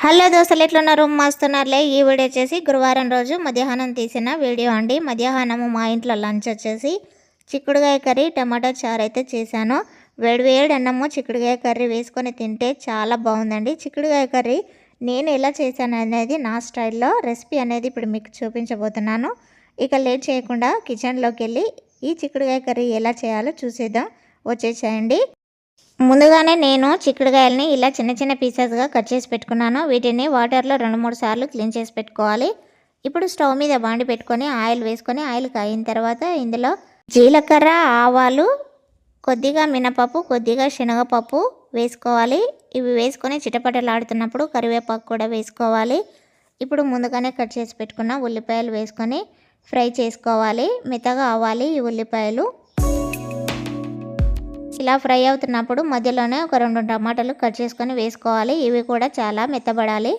Hello దోస్తులు ఎట్లున్నారు మస్తున్నారులే। ఈ వీడియో వచ్చేసి గురువారం రోజు మధ్యాహ్నం తీసిన వీడియో అండి। మధ్యాహ్నం మా ఇంట్లో లంచ్ వచ్చేసి చిక్కుడుగాయ కర్రీ టమాటో చారు అయితే చేశాను। వేడి అన్నము చిక్కుడుగాయ కర్రీ వేసుకొని తింటే చాలా బాగుందండి। చిక్కుడుగాయ కర్రీ నేను ఎలా చేశాను అనేది నా స్టైల్లో రెసిపీ అనేది ఇప్పుడు మీకు చూపించబోతున్నాను। ఇక లేట్ చేయకుండా కిచెన్లోకి వెళ్ళి ఈ చిక్కుడుగాయ కర్రీ ఎలా చేయాలో చూసేద్దాం, వచ్చేసేయండి। ముందుగానే నేను చిక్కుడుగాయల్ని ఇలా చిన్న చిన్న పీసెస్గా కట్ చేసి పెట్టుకున్నాను। వీటిని వాటర్లో 2-3 సార్లు క్లీన్ చేసి పెట్టుకోవాలి। ఇప్పుడు స్టవ్ మీద బాండి పెట్టుకొని ఆయిల్ వేసుకొని ఆయిల్ కాయిన తర్వాత ఇందులో జీలకర్ర, ఆవాలు, కొద్దిగా మినపప్పు, కొద్దిగా శనగపప్పు వేసుకోవాలి। ఇవి వేసుకొని చిటపటలాడుతున్నప్పుడు కరివేపాకు కూడా వేసుకోవాలి। ఇప్పుడు ముందుగానే కట్ చేసి పెట్టుకున్న ఉల్లిపాయలు వేసుకొని ఫ్రై చేసుకోవాలి। మెత్తగా అవ్వాలి ఈ ఉల్లిపాయలు। ఇలా ఫ్రై అవుతున్నప్పుడు మధ్యలోనే ఒక 2 టమాటాలు కట్ చేసుకొని వేసుకోవాలి। ఇవి కూడా చాలా మెత్తబడాలి।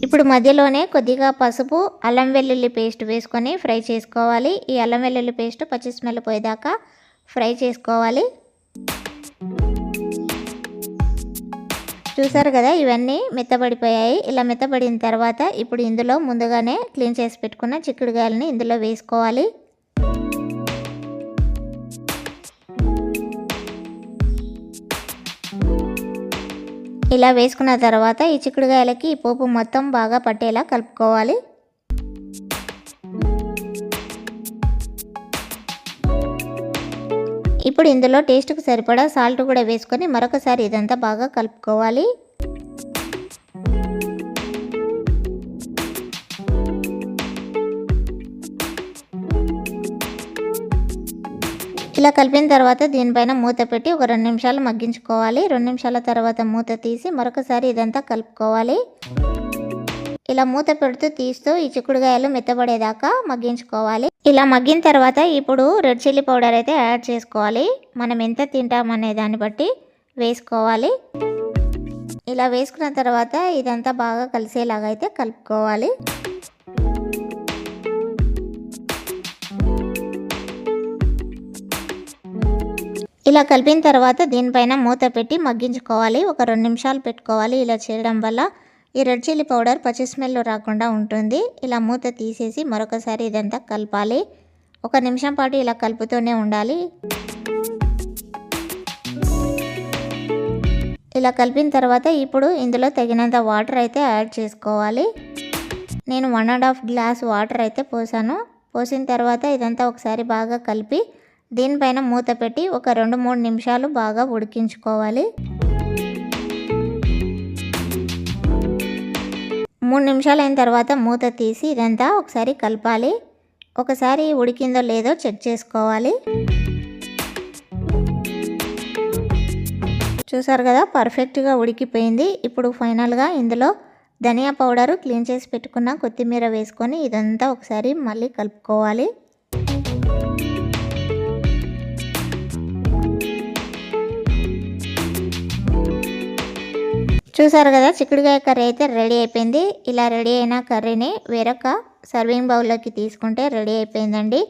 ఇప్పుడు మధ్యలోనే కొద్దిగా పసుపు, అల్లం వెల్లుల్లి పేస్ట్ వేసుకొని ఫ్రై చేసుకోవాలి। ఈ అల్లం వెల్లుల్లి పేస్ట్ పచ్చి స్మెల్ పోయేదాకా ఫ్రై చేసుకోవాలి। చూసారు కదా, ఇవన్నీ మెత్తబడిపోయాయి। ఇలా మెత్తబడిన తర్వాత ఇప్పుడు ఇందులో ముందుగానే క్లీన్ చేసి పెట్టుకున్న చిక్కుడుగాయలని ఇందులో వేసుకోవాలి। ఇలా వేసుకున్న తర్వాత ఈ చిక్కుడుగాయలకి ఈ పోపు మొత్తం బాగా పట్టేలా కలుపుకోవాలి। ఇప్పుడు ఇందులో టేస్ట్కి సరిపడా సాల్ట్ కూడా వేసుకొని మరొకసారి ఇదంతా బాగా కలుపుకోవాలి। ఇలా కలిపిన తర్వాత దీనిపైన మూత పెట్టి ఒక 2 నిమిషాలు మగ్గించుకోవాలి। 2 నిమిషాల తర్వాత మూత తీసి మరొకసారి ఇదంతా కలుపుకోవాలి। ఇలా మూత పెడుతూ తీస్తూ ఈ చిక్కుడుగాయలు మెత్తబడేదాకా మగ్గించుకోవాలి। ఇలా మగ్గిన తర్వాత ఇప్పుడు రెడ్ చిల్లీ పౌడర్ అయితే యాడ్ చేసుకోవాలి। మనం ఎంత తింటామనే దాన్ని బట్టి వేసుకోవాలి। ఇలా వేసుకున్న తర్వాత ఇదంతా బాగా కలిసేలాగా అయితే కలుపుకోవాలి। ఇలా కలిపిన తర్వాత దీనిపైన మూత పెట్టి మగ్గించుకోవాలి। ఒక 2 నిమిషాలు పెట్టుకోవాలి। ఇలా చేయడం వల్ల ఈ రెడ్ చిల్లీ పౌడర్ పచ్చి స్మెల్ రాకుండా ఉంటుంది। ఇలా మూత తీసేసి మరొకసారి ఇదంతా కలపాలి। 1 నిమిషం పాటు ఇలా కలుపుతూనే ఉండాలి। ఇలా కలిపిన తర్వాత ఇప్పుడు ఇందులో తగినంత వాటర్ అయితే యాడ్ చేసుకోవాలి। నేను 1.5 గ్లాస్ వాటర్ అయితే పోసాను। పోసిన తర్వాత ఇదంతా ఒకసారి బాగా కలిపి దీనిపైన మూత పెట్టి ఒక 2-3 నిమిషాలు బాగా ఉడికించుకోవాలి। 3 నిమిషాలు అయిన తర్వాత మూత తీసి ఇదంతా ఒకసారి కలపాలి। ఒకసారి ఉడికిందో లేదో చెక్ చేసుకోవాలి। చూసారు కదా, పర్ఫెక్ట్గా ఉడికిపోయింది। ఇప్పుడు ఫైనల్గా ఇందులో ధనియా పౌడరు, క్లీన్ చేసి పెట్టుకున్న కొత్తిమీర వేసుకొని ఇదంతా ఒకసారి మళ్ళీ కలుపుకోవాలి। చూసారు కదా, చిక్కుడుగాయ కర్రీ అయితే రెడీ అయిపోయింది। ఇలా రెడీ అయిన కర్రీని వేరొక సర్వింగ్ బౌల్లోకి తీసుకుంటే రెడీ అయిపోయిందండి।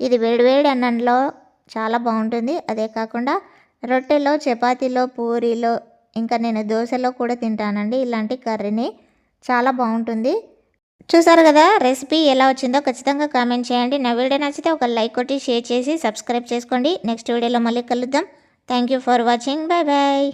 ఇది వేడివేడి అన్నంలో చాలా బాగుంటుంది। అదే కాకుండా రొట్టెలో, చపాతీలో, పూరీలో, ఇంకా నేను దోశలో కూడా తింటానండి ఇలాంటి కర్రీని। చాలా బాగుంటుంది। చూసారు కదా, రెసిపీ ఎలా వచ్చిందో ఖచ్చితంగా కామెంట్ చేయండి। నా వీడియో నచ్చితే ఒక లైక్ కొట్టి షేర్ చేసి సబ్స్క్రైబ్ చేసుకోండి। నెక్స్ట్ వీడియోలో మళ్ళీ కలుద్దాం। Thank you for watching. Bye bye.